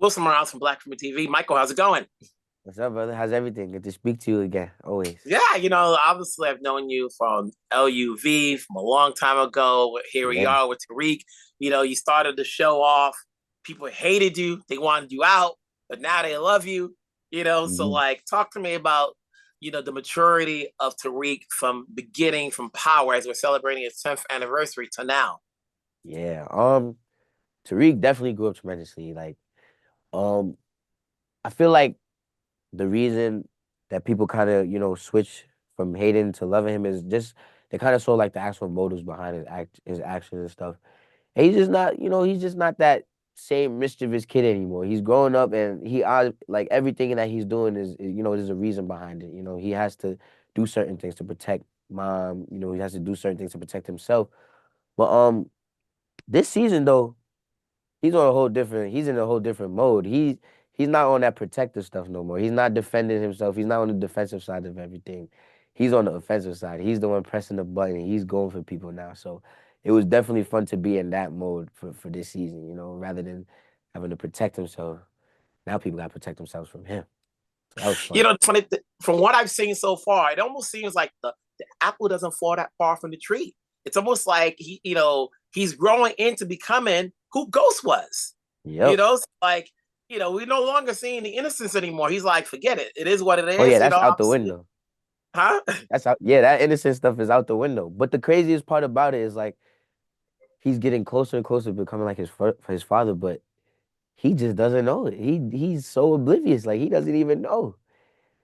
Wilson Morales from Black Film TV. Michael, how's it going? What's up, brother? How's everything? Good to speak to you again, always. Yeah, obviously I've known you from LUV from a long time ago. Here we Yeah. are with Tariq. You started the show off. People hated you. They wanted you out, but now they love you. So hmm like talk to me about, the maturity of Tariq from beginning from Power as we're celebrating his 10th anniversary to now. Yeah. Tariq definitely grew up tremendously. Um, I feel like the reason that people kind of, switch from hating to loving him is just they kind of saw like the actual motives behind his actions and stuff. And he's just not, he's just not that same mischievous kid anymore. He's growing up and like everything that he's doing there's a reason behind it. He has to do certain things to protect mom. He has to do certain things to protect himself. But this season though, he's in a whole different mode. He's not on that protective stuff no more. He's not defending himself. He's not on the defensive side of everything. He's on the offensive side. He's the one pressing the button. He's going for people now. So it was definitely fun to be in that mode for this season, rather than having to protect himself. Now people gotta protect themselves from him. So that was fun. Funny from what I've seen so far, it almost seems like the apple doesn't fall that far from the tree. It's almost like he's growing into becoming who Ghost was. Yep. So like, we're no longer seeing the innocence anymore. He's like, forget it. It is what it Oh yeah, is, that's out the obviously. window. Huh? That's out. Yeah, that innocent stuff is out the window. But the craziest part about it is like he's getting closer and closer to becoming like his father, but he just doesn't know it. He's so oblivious, like he doesn't even know.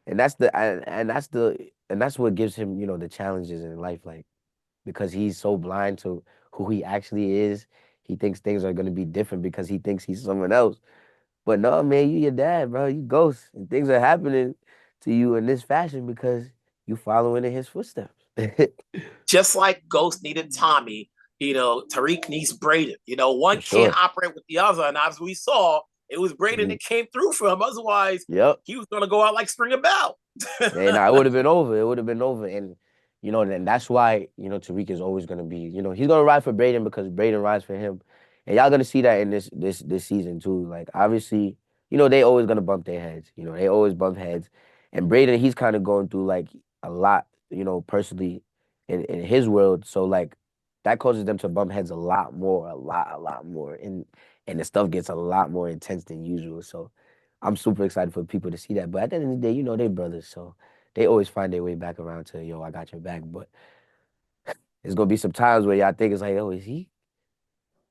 And that's what gives him, the challenges in life, like because he's so blind to who he actually is. He thinks things are gonna be different because he thinks he's someone else. But no, man, you your dad, bro. You ghost, and things are happening to you in this fashion because you following in his footsteps. Just like Ghost needed Tommy, Tariq needs Brayden. One For can't sure. operate with the other. And as we saw, it was Brayden Mhm. that came through for him. Otherwise, Yep. he was going to go out like Springer Bell. And it would have been over. It would have been over. And and that's why, Tariq is always gonna be, he's gonna ride for Brayden because Brayden rides for him. And y'all gonna see that in this season too. Like obviously, they always gonna bump their heads. They always bump heads. And Brayden, he's kind of going through like a lot, personally in his world. So like that causes them to bump heads a lot more, a lot more. And the stuff gets a lot more intense than usual. So I'm super excited for people to see that. But at the end of the day, they brothers, so they always find their way back around to yo, I got your back. But there's gonna be some times where y'all think it's like, oh, is he?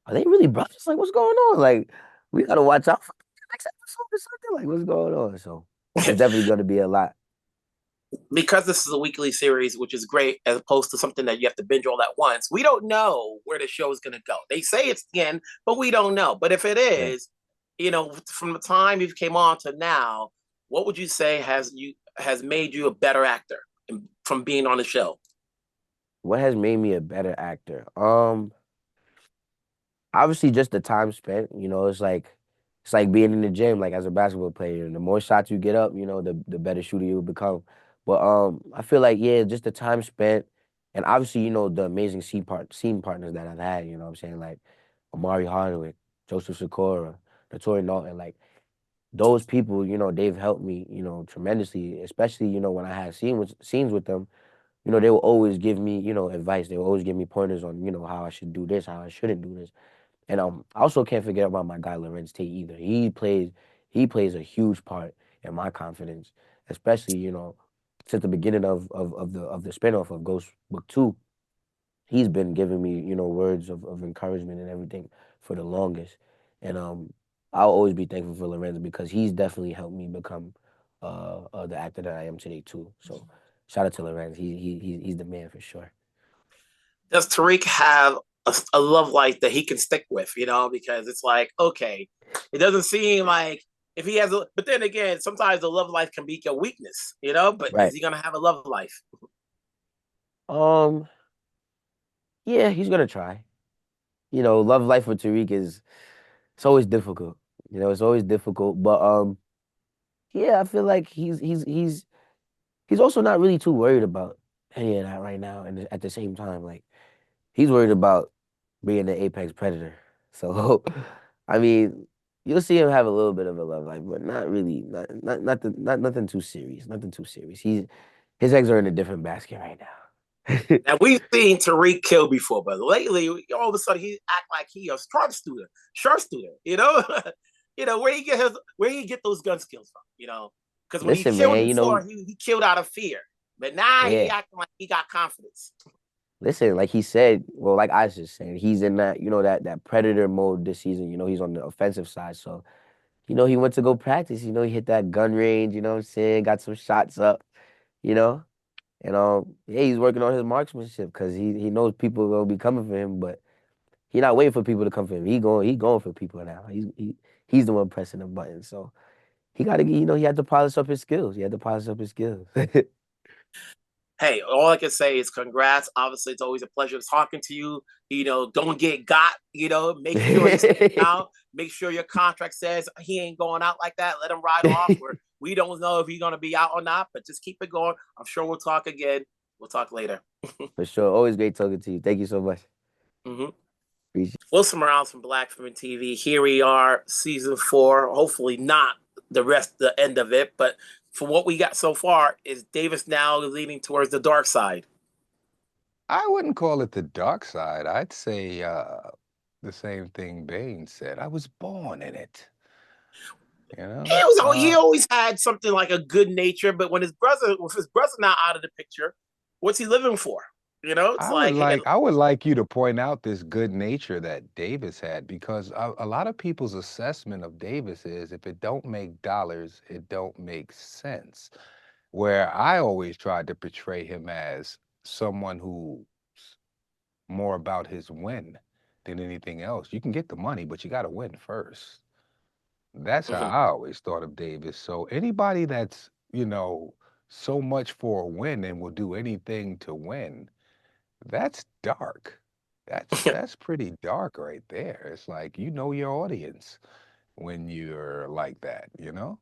Are they really brothers? Like, what's going on? Like, we gotta watch out for the next episode or something. Like, what's going on? So it's definitely gonna be a lot. Because this is a weekly series, which is great, as opposed to something that you have to binge all at once. We don't know where the show is going to go. They say it's the end, but we don't know. But if it Yeah. is, from the time you came on to now, what would you say has made you a better actor from being on the show? What has made me a better actor? Obviously just the time spent. It's like being in the gym, like as a basketball player. And the more shots you get up, the better shooter you become. But I feel like yeah, just the time spent, and obviously the amazing scene partners that I've had. You know what I'm saying, like Amari Hardwick, Joseph Sikora, Notori Norton, like those people. They've helped me, tremendously. Especially when I had scenes with them. They will always give me advice. They will always give me pointers on how I should do this, how I shouldn't do this. And I also can't forget about my guy Lorenz Tate either. He plays a huge part in my confidence, especially since the beginning of the spinoff of Ghost Book 2. He's been giving me words of encouragement and everything for the longest, and I'll always be thankful for Lorenz because he's definitely helped me become the actor that I am today too. So shout out to Lorenz. He's the man for sure. Does Tariq have a love life that he can stick with? Because it's like, okay, it doesn't seem like if he has a, but then again, sometimes the love life can be a weakness, but is Right. he going to have a love life? Um. Yeah, he's gonna try. Love life with Tariq is it's always difficult. It's always difficult. But yeah, I feel like he's also not really too worried about any of that right now. And at the same time, like he's worried about being the apex predator. So I mean, you'll see him have a little bit of a love life, but not really, not nothing too serious, nothing too serious. His eggs are in a different basket right now. Now we've seen Tariq kill before, but lately, all of a sudden, he act like he a sharp student. Where he get those gun skills from? Because when he Listen, killed man, before, he killed out of fear, but now he yeah. acting like he got confidence. Listen, like he said, well, like I was just saying, he's in that, that predator mode this season. He's on the offensive side. So, he went to go practice. He hit that gun range, you know what I'm saying? Got some shots up, you know? And yeah, he's working on his marksmanship because he knows people are gonna be coming for him, but he not waiting for people to come for him. He going for people now. He's the one pressing the button. So he gotta he had to polish up his skills. He had to polish up his skills. Hey, all I can say is congrats. Obviously, it's always a pleasure talking to you. Don't get got. Make sure you stay down. Make sure your contract says he ain't going out like that. Let him ride off. We don't know if he's gonna be out or not, but just keep it going. I'm sure we'll talk again. We'll talk later. For sure. Always great talking to you. Thank you so much. Mm-hmm. Appreciate Wilson Morales from Black Film TV. Here we are, season 4. Hopefully not the end of it, but from what we got so far, is Davis now leaning towards the dark side? I wouldn't call it the dark side. I'd say the same thing Bane said. I was born in it. You know? He always had something like a good nature, but when with his brother now out of the picture, what's he living for? It's like, hey, I would like you to point out this good nature that Davis had because a lot of people's assessment of Davis is if it don't make dollars, it don't make sense. Where I always tried to portray him as someone who's more about his win than anything else. You can get the money, but you got to win first. That's how mhm. I always thought of Davis. So anybody that's, so much for a win and will do anything to win, that's dark. That's pretty dark right there. It's like you know your audience when you're like that, you know?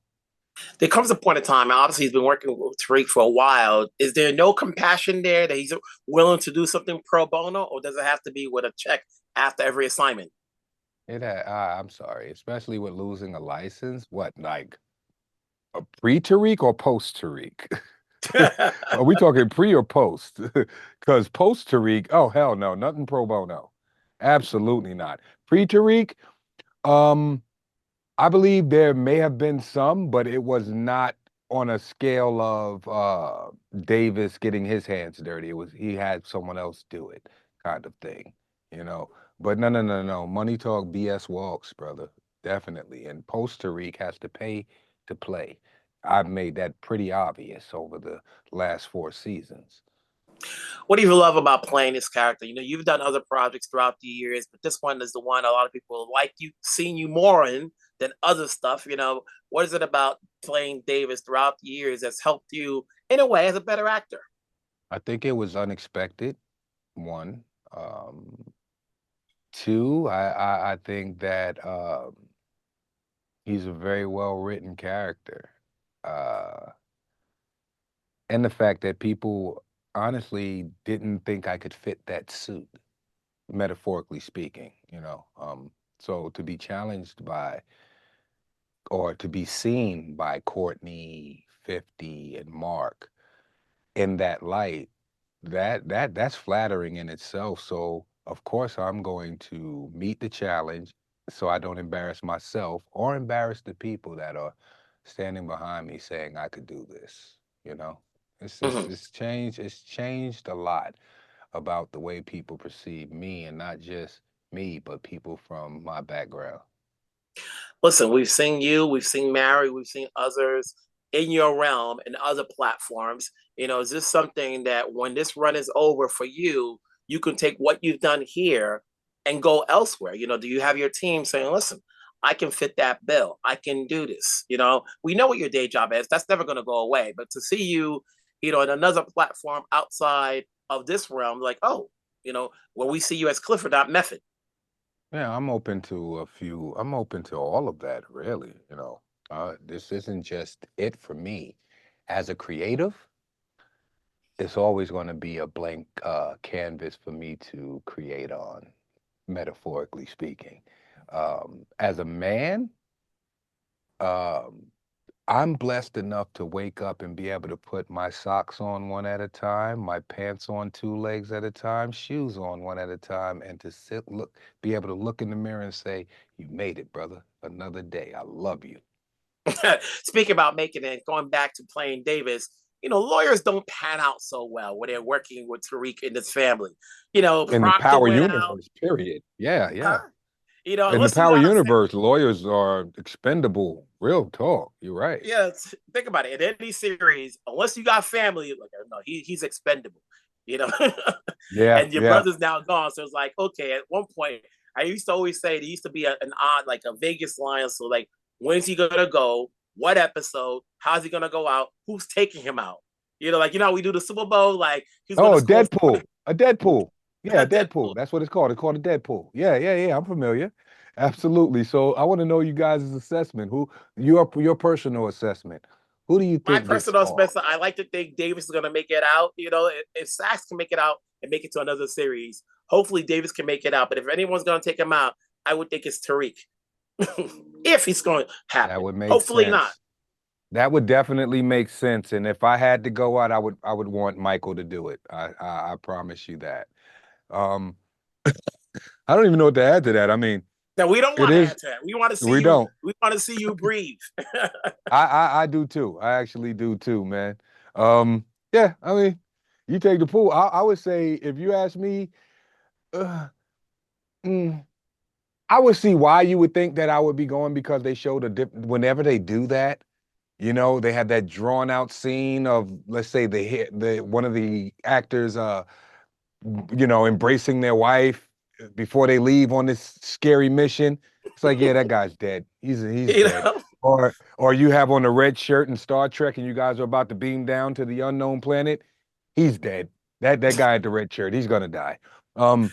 There comes a point in time, and obviously he's been working with Tariq for a while. Is there no compassion there that he's willing to do something pro bono, or does it have to be with a check after every assignment? I'm sorry, especially with losing a license. What, like a pre-Tariq or post-Tariq? Are we talking pre or post? Because post Tariq, oh hell no, nothing pro bono. Absolutely not. Pre Tariq, um, I believe there may have been some, but it was not on a scale of Davis getting his hands dirty. It was he had someone else do it, kind of thing, you know. But no. Money talk, BS walks, brother. Definitely. And post Tariq has to pay to play. I've made that pretty obvious over the last 4 seasons. What do you love about playing this character? You've done other projects throughout the years, but this one is the one a lot of people like you, seeing you more in than other stuff. What is it about playing Davis throughout the years that's helped you in a way as a better actor? I think it was unexpected, one. Two, I think that he's a very well written character. Uh, and the fact that people honestly didn't think I could fit that suit, metaphorically speaking, you know. So to be challenged by or to be seen by Courtney, 50, and Mark in that light, that's flattering in itself. So of course I'm going to meet the challenge so I don't embarrass myself or embarrass the people that are standing behind me saying I could do this, you know? Mhm. It's changed a lot about the way people perceive me and not just me, but people from my background. Listen, we've seen you, we've seen Mary, we've seen others in your realm and other platforms. Is this something that when this run is over for you, you can take what you've done here and go elsewhere? Do you have your team saying, listen, I can fit that bill. I can do this. We know what your day job is. That's never going to go away. But to see you, in another platform outside of this realm, like, oh, when we see you as Clifford, not Method. Yeah, I'm open to all of that, really, you know. This isn't just it for me. As a creative, it's always going to be a blank canvas for me to create on, metaphorically speaking. As a man, I'm blessed enough to wake up and be able to put my socks on one at a time, my pants on two legs at a time, shoes on one at a time, and to be able to look in the mirror and say, "You made it, brother. Another day. I love you." Speaking about making it, going back to playing Davis, lawyers don't pan out so well when they're working with Tariq and his family. In the Proctor Power went out. Universe, period. Yeah, yeah. Huh? In the Unless you Power got a Universe, lawyers are expendable. Real talk. You're right. yeah, think about it. In any series, unless you got family, like no, he's expendable. You know, Yeah, and your yeah. brother's now gone, so it's like okay. At one point, I used to always say there used to be an odd, like a Vegas line. So like, when's he gonna go? What episode? How's he gonna go out? Who's taking him out? Like we do the Super Bowl. Like he's gonna Oh, score Deadpool. A Deadpool. Yeah, Deadpool. Deadpool. That's what it's called. It's called a Deadpool. Yeah, yeah, yeah. I'm familiar. Absolutely. So I want to know you guys' assessment. Your personal assessment. Who do you My think gets personal off? Spencer, I like to think Davis is going to make it out. If Sachs can make it out and make it to another series, hopefully Davis can make it out. But if anyone's going to take him out, I would think it's Tariq. If he's going to That happen, would make hopefully not. sense. That would definitely make sense. And if I had to go out, I would want Michael to do it. I promise you that. Um, I don't even know what to add to that. I mean, Now we don't it want to is. add to that. We want to see We you. don't. We want to see you breathe. I do too. I actually do too, man. Yeah, I mean, you take the pool. I would say if you ask me, uh, mm, I would see why you would think that I would be going because they showed a whenever they do that, they had that drawn out scene of let's say the one of the actors embracing their wife before they leave on this scary mission. It's like, yeah, that guy's dead. He's you dead. know, Or you have on a red shirt in Star Trek and you guys are about to beam down to the unknown planet. He's dead. That guy at the red shirt, he's gonna die. Um,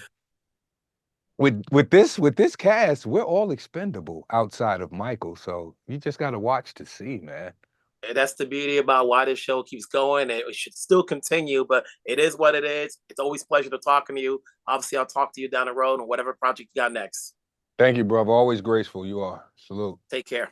with this cast, we're all expendable outside of Michael. So you just gotta watch to see, man. and that's the beauty about why this show keeps going. It should still continue, but it is what it is. It's always a pleasure to talking to you. Obviously, I'll talk to you down the road on whatever project you got next. Thank you, brother. Always graceful you are. Salute. Take care.